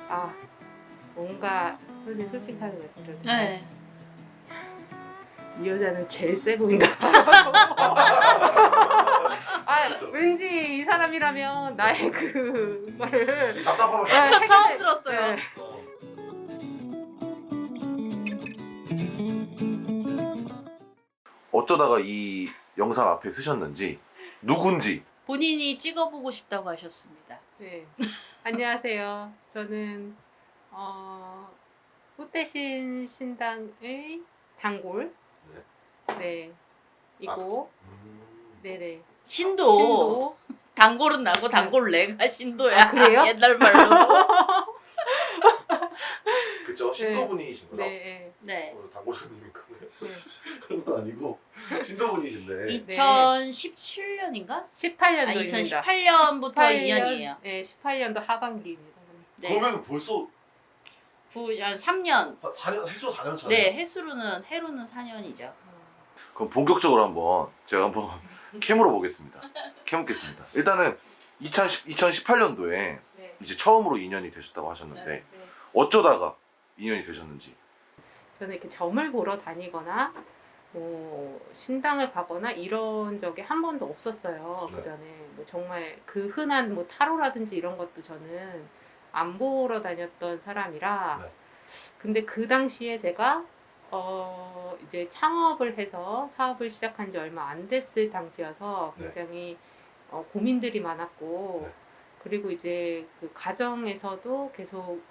아, 뭔가 근데 솔직하게 말씀드려도 네. 이 여자는 제일 세 보인다. 아, 왠지 이 사람이라면 나의 그 말을 답답함을 저 처음 들었어요. 네. 어쩌다가 이 영상 앞에 쓰셨는지 누군지 본인이 찍어보고 싶다고 하셨습니다. 네. 안녕하세요. 저는 꽃대신 신당의 단골. 네. 이고 네네. 신도. 단골은 나고 단골레가 신도야. 아, 그래요? 옛날 말로. 그쵸? 신도분이신 거죠? 네. 네. 단골손님인가? 네. 그런 건 아니고 신도분이신데 2017년인가? 18년도입니다. 아, 2018년부터 2년이에요. 네, 18년도 하반기입니다. 네. 그러면 벌써 한 3년. 4년, 해수 4년 차네. 네, 해로는 4년이죠. 그럼 본격적으로 한번 제가 한번 캠으로 보겠습니다. 캠먹겠습니다. 일단은 2018년도에 네. 이제 처음으로 인연이 되셨다고 하셨는데 네. 어쩌다가 인연이 되셨는지. 저는 이렇게 점을 보러 다니거나 신당을 가거나 이런 적이 한 번도 없었어요. 네. 그전에 뭐 정말 그 흔한 뭐 타로라든지 이런 것도 저는 안 보러 다녔던 사람이라. 네. 근데 그 당시에 제가 이제 창업을 해서 사업을 시작한 지 얼마 안 됐을 당시여서 네. 굉장히 고민들이 많았고. 네. 그리고 이제 그 가정에서도 계속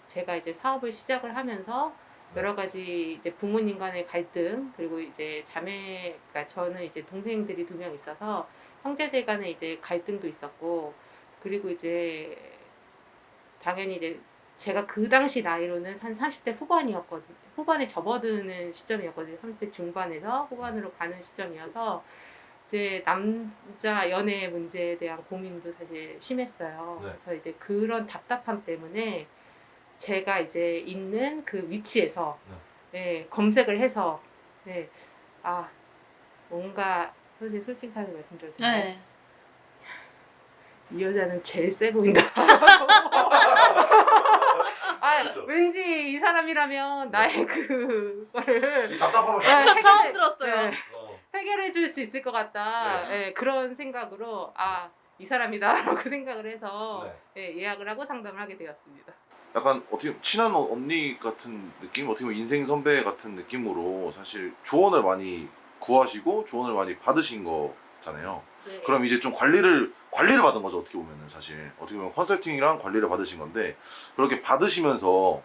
제가 이제 사업을 시작을 하면서 여러 가지 이제 부모님 간의 갈등, 그리고 이제 그러니까 저는 이제 동생들이 2명 있어서 형제들 간의 이제 갈등도 있었고, 그리고 이제 당연히 이제 제가 그 당시 나이로는 한 30대 후반이었거든요. 후반에 접어드는 시점이었거든요. 30대 중반에서 후반으로 가는 시점이어서 이제 남자 연애 문제에 대한 고민도 사실 심했어요. 네. 그래서 이제 그런 답답함 때문에 제가 이제 있는 그 위치에서 네, 검색을 해서 네, 아 뭔가 사실 솔직하게 말씀드려도 네. 이 여자는 제일 세 보인다. 아, 그쵸. 왠지 이 사람이라면 나의 그 말을 답답함을 저 처음 들었어요. 네, 해결해 줄 수 있을 것 같다. 네, 그런 생각으로 이 사람이다라고 생각을 해서 네, 예약을 하고 상담을 하게 되었습니다. 약간 어떻게 보면 친한 언니 같은 느낌, 어떻게 보면 인생 선배 같은 느낌으로 사실 조언을 많이 구하시고 조언을 많이 받으신 거잖아요. 네. 그럼 이제 좀 관리를 받은 거죠. 어떻게 보면은 사실 어떻게 보면 컨설팅이랑 관리를 받으신 건데 그렇게 받으시면서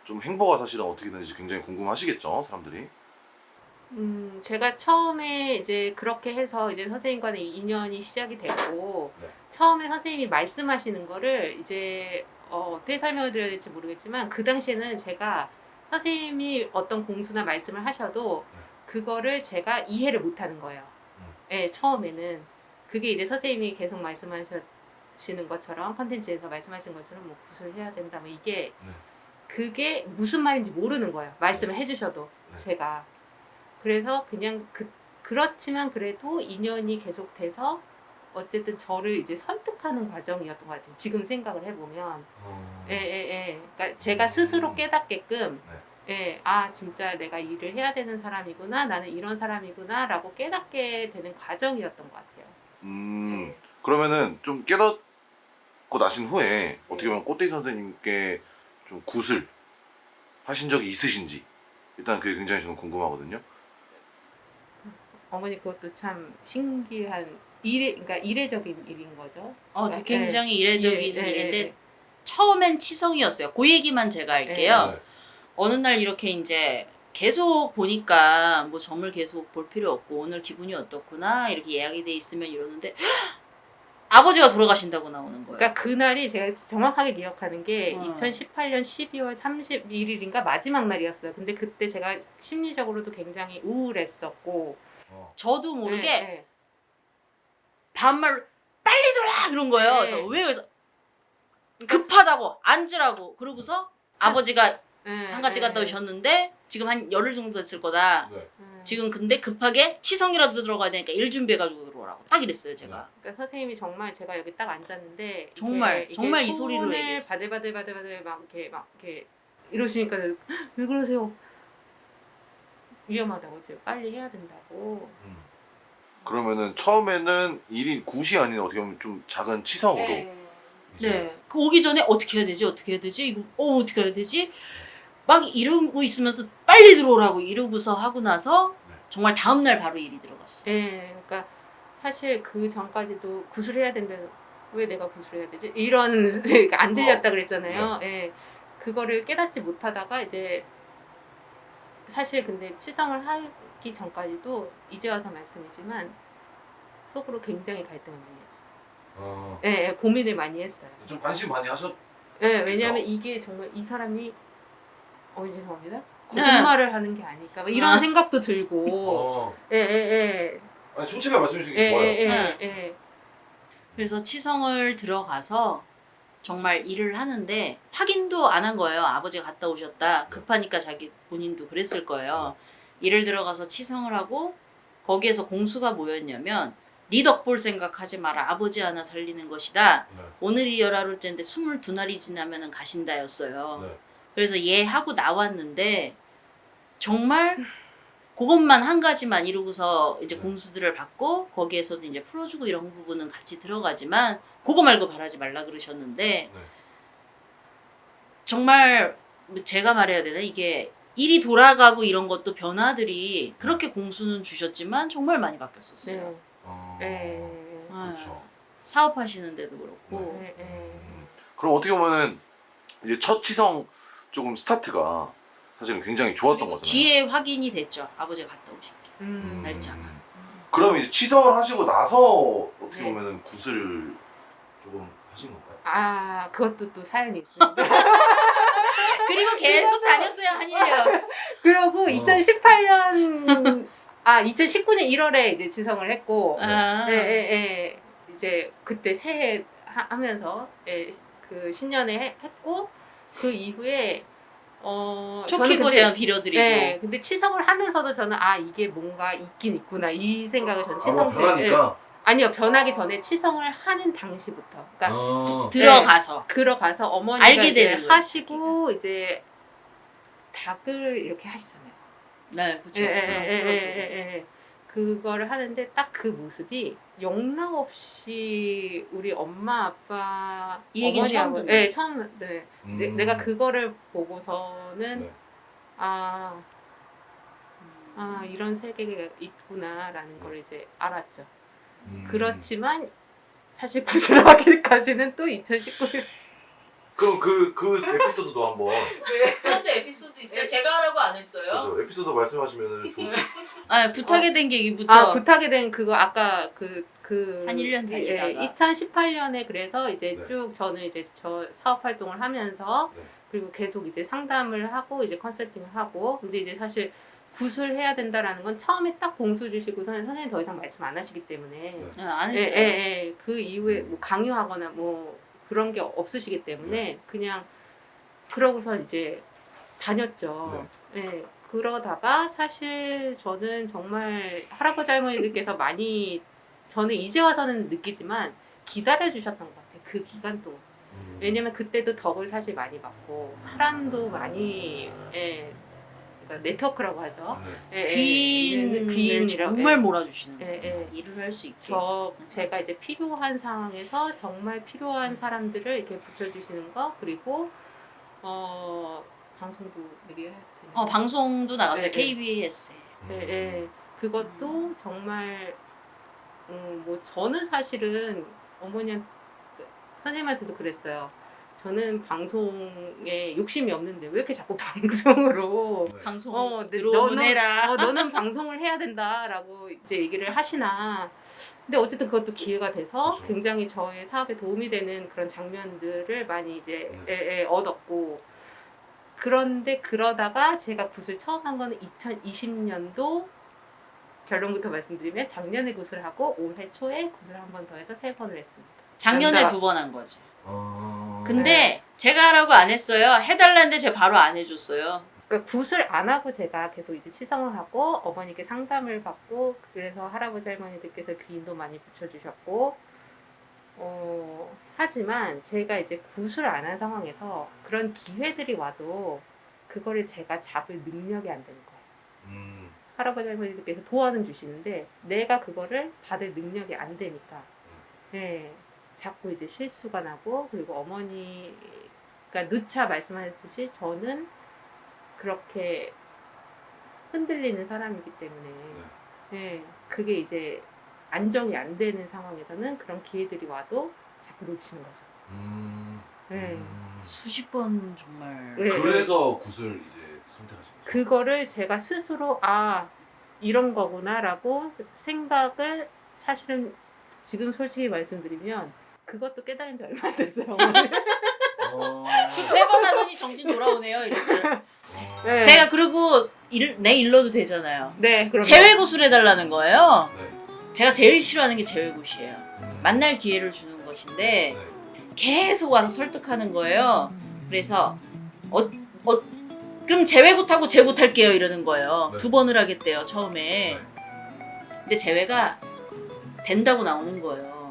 좀 행보가 사실은 어떻게 되는지 굉장히 궁금하시겠죠, 사람들이. 제가 처음에 이제 그렇게 해서 이제 선생님과의 인연이 시작이 됐고, 네. 처음에 선생님이 말씀하시는 거를 이제 어떻게 설명을 드려야 될지 모르겠지만, 그 당시에는 제가 선생님이 어떤 공수나 말씀을 하셔도 그거를 제가 이해를 못 하는 거예요. 네, 처음에는. 그게 이제 선생님이 계속 말씀하시는 것처럼, 컨텐츠에서 말씀하신 것처럼 뭐 굿을 해야 된다, 뭐 이게, 그게 무슨 말인지 모르는 거예요. 말씀을 해주셔도, 네. 제가. 그래서 그냥 그렇지만 그래도 인연이 계속 돼서 어쨌든 저를 이제 설득하는 과정이었던 것 같아요. 지금 생각을 해보면. 그러니까 제가 스스로 깨닫게끔, 진짜 내가 일을 해야 되는 사람이구나, 나는 이런 사람이구나라고 깨닫게 되는 과정이었던 것 같아요. 네. 그러면은 좀 깨닫고 나신 후에 어떻게 보면 꽃대기 선생님께 좀 굿을 하신 적이 있으신지 일단 그게 굉장히 저는 궁금하거든요. 어머니 그것도 참 신기한 그러니까 이례적인 일인 거죠. 그러니까, 굉장히 이례적인 일인데 네. 처음엔 치성이었어요. 그 얘기만 제가 할게요. 어느 날 이렇게 이제 계속 보니까 뭐 점을 계속 볼 필요 없고 오늘 기분이 어떻구나 이렇게 예약이 돼 있으면 이러는데 아버지가 돌아가신다고 나오는 거예요. 그러니까 그날이 제가 정확하게 기억하는 게 음. 2018년 12월 31일인가 마지막 날이었어요. 근데 그때 제가 심리적으로도 굉장히 우울했었고, 저도 모르게 네. 반말로 빨리 들어와 이런 거예요. 네. 그래서 왜 그래서 급하다고 앉으라고 그러고서 아버지가 상가집 갔다 오셨는데 지금 한 열흘 정도 됐을 거다. 지금 근데 급하게 치성이라도 들어가야 되니까 일 준비해가지고 들어오라고. 들어오라고 딱 이랬어요 제가. 그러니까 선생님이 정말 제가 여기 딱 앉았는데 정말 정말 이 소리로 손을 얘기했어. 바들바들 막 이렇게 이러시니까 왜 그러세요? 위험하다고 이제 빨리 해야 된다고. 그러면은 처음에는 일이 굿이 아닌 어떻게 보면 좀 작은 치성으로 이제 네. 그 오기 전에 어떻게 해야 되지? 어떻게 해야 되지? 이거 어떻게 해야 되지? 막 이러고 있으면서 빨리 들어오라고 이러고서 하고 나서 정말 다음 날 바로 일이 들어갔어. 예, 그러니까 사실 그 전까지도 구슬해야 된다. 왜 내가 구슬해야 되지? 이런 그러니까 안 들렸다 그랬잖아요. 예, 그거를 깨닫지 못하다가 이제 사실 근데 치성을 하기 전까지도 이제 와서 말씀이지만 속으로 굉장히 갈등을 많이 했어요. 예, 예, 고민을 많이 했어요. 좀 관심 많이 하셨. 예, 왜냐하면 이게 정말 이 사람이 죄송합니다. 거짓말을 하는 게 아닐까 막 이런 생각도 들고. 예, 예, 예. 아니 솔직하게 말씀해 주시는 예, 게 좋아요. 예, 네. 예, 예. 그래서 치성을 들어가서 정말 일을 하는데 확인도 안 한 거예요. 아버지가 갔다 오셨다. 급하니까 자기 본인도 그랬을 거예요. 일을 들어가서 치성을 하고 거기에서 공수가 뭐였냐면 네 덕 볼 생각하지 마라. 아버지 하나 살리는 것이다. 네. 오늘이 11월째인데 22날이 지나면은 가신다였어요. 네. 그래서 얘 하고 나왔는데 정말 그것만 한 가지만 이러고서 이제 네. 공수들을 받고 거기에서도 이제 풀어주고 이런 부분은 같이 들어가지만 그거 말고 바라지 말라 그러셨는데 네. 정말 제가 말해야 되나 이게 일이 돌아가고 이런 것도 변화들이 그렇게 공수는 주셨지만 정말 많이 바뀌었었어요. 네. 예, 예, 그렇죠. 사업하시는데도 그렇고 예, 예. 그럼 어떻게 보면은 이제 첫 치성 조금 스타트가 사실은 굉장히 좋았던 그리고 거잖아요. 뒤에 확인이 됐죠. 아버지가 갔다 오신 게. 음. 날짜가. 그럼 이제 치성을 하시고 나서 어떻게 네. 보면은 굿을 조금 하신 건가요? 아, 그것도 또 사연이 있습니다. 그리고 계속 다녔어요 한 1년. 그러고 2018년 2019년 1월에 이제 지성을 했고 아. 예, 예, 예. 이제 그때 새해 하면서 그 신년에 했고 그 이후에 초키고 제가 빌어드리고. 네, 근데 치성을 하면서도 저는 이게 뭔가 있긴 있구나 이 생각을 저는 치성 때 변하니까. 아니요, 변하기 전에 치성을 하는 당시부터 그러니까 들어가서. 들어가서 어머니가 알게 이제 되는 거예요, 하시고 이제 닭을 이렇게 하시잖아요. 네, 그렇죠. 예. 그거를 하는데 딱 그 모습이 영락 없이 우리 엄마 아빠 이 얘기는 처음 어머니하고 듣네. 처음 내가 그거를 보고서는 네. 이런 세계가 있구나라는 걸 이제 알았죠. 음. 그렇지만 사실 구슬하기까지는 또 2019년. 그럼 그 에피소드도 한번 그것도 에피소드 있어요. 제가 하라고 안 했어요. 그렇죠. 에피소드 말씀하시면은 좀 부탁에 된 계기부터. 부탁에 된 그거 아까 한 1년 달리다가. 2018년에 그래서 이제 네. 쭉 저는 이제 저 사업 활동을 하면서 네. 그리고 계속 이제 상담을 하고 이제 컨설팅을 하고 근데 이제 사실 굿을 해야 된다라는 건 처음에 딱 봉수 주시고 선생님 더 이상 말씀 안 하시기 때문에 네. 안 했어요. 그 이후에 뭐 강요하거나 뭐 그런 게 없으시기 때문에 네. 그냥 그러고서 이제 다녔죠. 예. 그러다가 사실 저는 정말 할아버지 할머니들께서 많이 저는 이제 와서는 느끼지만 기다려 주셨던 것 같아요. 그 기간 동안. 왜냐면 그때도 덕을 사실 많이 받고 사람도 많이 그러니까 네트워크라고 하죠. 귀인을 정말 몰아주시는 거예요. 일을 할 수 있게. 제가 이제 필요한 상황에서 정말 필요한 사람들을 이렇게 붙여주시는 거 그리고 방송도 얘기해야 되나요? 방송도 나갔어요. 네, KBS에. 그것도 정말 뭐 저는 사실은 어머니한테 선생님한테도 그랬어요. 저는 방송에 욕심이 없는데 왜 이렇게 자꾸 방송으로 방송 들어오면 해라. 너는 방송을 해야 된다라고 이제 얘기를 하시나. 근데 어쨌든 그것도 기회가 돼서 그렇죠. 굉장히 저의 사업에 도움이 되는 그런 장면들을 많이 이제 얻었고 그런데 그러다가 제가 굿을 처음 한 거는 2020년도 결론부터 말씀드리면 작년에 굿을 하고 올해 초에 굿을 한 번 더 해서 3번을 했습니다. 작년에 2번 한 거지. 근데 제가 하라고 안 했어요. 해달라는데 제가 바로 안 해줬어요. 그러니까 굿을 안 하고 제가 계속 이제 치성을 하고 어머니께 상담을 받고 그래서 할아버지 할머니들께서 귀인도 많이 붙여주셨고 하지만 제가 이제 굿을 안 한 상황에서 그런 기회들이 와도 그거를 제가 잡을 능력이 안 되는 거예요. 할아버지 할머니들께서 도와는 주시는데 내가 그거를 받을 능력이 안 되니까 네, 자꾸 이제 실수가 나고 그리고 어머니가 누차 말씀하셨듯이 저는 그렇게 흔들리는 사람이기 때문에 네, 그게 이제 안정이 안 되는 상황에서는 그런 기회들이 와도 자꾸 놓치는 거죠. 네. 수십 번 정말. 네. 그래서 굿을 이제 선택하신 거죠? 그거를 제가 스스로 이런 거구나라고 생각을 사실은 지금 솔직히 말씀드리면 그것도 깨달은 지 얼마 안 됐어요. 세 번 하더니 정신 돌아오네요. 이렇게. 네. 제가 그리고 내 일러도 되잖아요. 네, 그럼 제외굿을 해달라는 거예요. 네. 제가 제일 싫어하는 게 제외굿이에요. 만날 기회를 주는 것인데 계속 와서 설득하는 거예요. 그래서 그럼 제외굿하고 제굿할게요 이러는 거예요. 네. 2번을 하겠대요 처음에. 네. 근데 제외가 된다고 나오는 거예요.